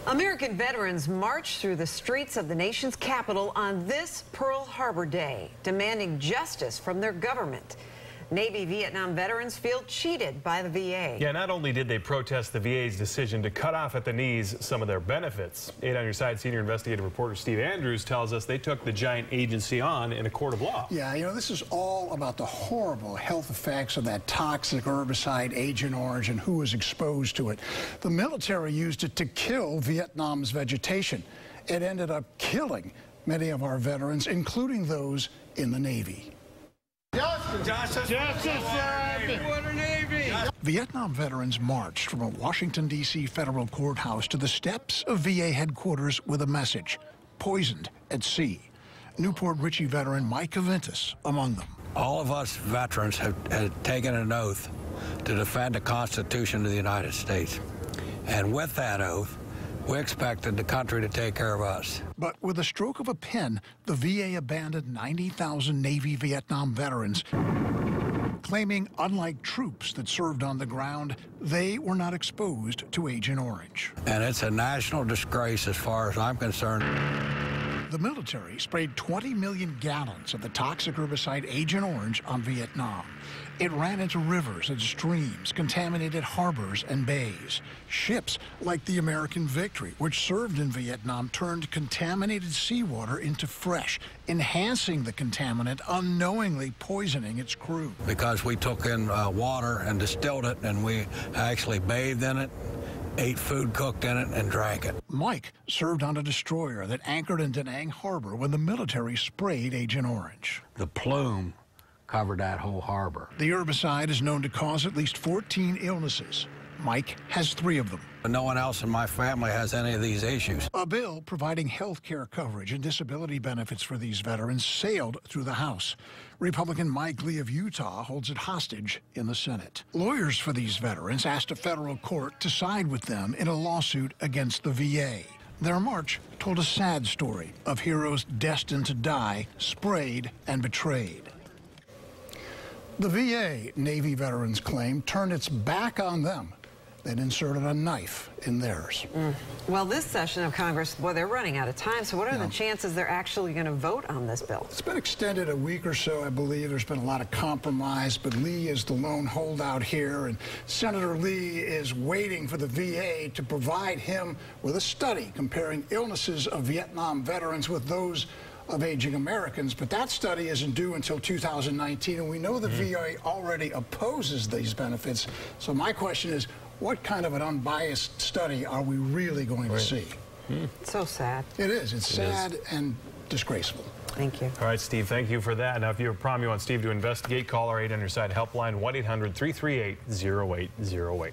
American veterans marched through the streets of the nation's capital on this Pearl Harbor Day, demanding justice from their government. Navy Vietnam veterans feel cheated by the VA. Yeah, not only did they protest the VA's decision to cut off at the knees some of their benefits, 8 on Your Side senior investigative reporter Steve Andrews tells us they took the giant agency on in a court of law. Yeah, you know, this is all about the horrible health effects of that toxic herbicide, Agent Orange, and who was exposed to it. The military used it to kill Vietnam's vegetation. It ended up killing many of our veterans, including those in the Navy. Justice for the Navy. Vietnam veterans marched from a Washington, D.C. federal courthouse to the steps of VA headquarters with a message: poisoned at sea. Newport Richey veteran Mike Aventis among them. All of us veterans have taken an oath to defend the Constitution of the United States. And with that oath, we expected the country to take care of us. But with a stroke of a pen, the VA abandoned 90,000 Navy Vietnam veterans, claiming, unlike troops that served on the ground, they were not exposed to Agent Orange. And it's a national disgrace as far as I'm concerned. The military sprayed 20 million gallons of the toxic herbicide Agent Orange on Vietnam. It ran into rivers and streams, contaminated harbors and bays. Ships like the American Victory, which served in Vietnam, turned contaminated seawater into fresh, enhancing the contaminant, unknowingly poisoning its crew. Because we took in water and distilled it, and we actually bathed in it, ate food cooked in it, and drank it. Mike served on a destroyer that anchored in Da Nang Harbor when the military sprayed Agent Orange. The plume covered that whole harbor. The herbicide is known to cause at least 14 illnesses. Mike has 3 of them. No one else in my family has any of these issues. A bill providing health care coverage and disability benefits for these veterans sailed through the House. Republican Mike Lee of Utah holds it hostage in the Senate. Lawyers for these veterans asked a federal court to side with them in a lawsuit against the VA. Their march told a sad story of heroes destined to die, sprayed and betrayed. The VA, Navy veterans claim, turned its back on them. They'd inserted a knife in theirs. Well, this session of Congress, boy, they're running out of time. So what are the chances they're actually going to vote on this bill? It's been extended a week or so, I believe. There's been a lot of compromise, but Lee is the lone holdout here, and Senator Lee is waiting for the VA to provide him with a study comparing illnesses of Vietnam veterans with those of aging Americans, but that study isn't due until 2019, and we know the VA already opposes these benefits. So my question is, what kind of an unbiased study are we really going to see? So sad. It is. It's sad and disgraceful. Thank you. All right, Steve, thank you for that. Now, if you have a problem you want Steve to investigate, call our 8 on Your Side helpline, 1-800-338-0808.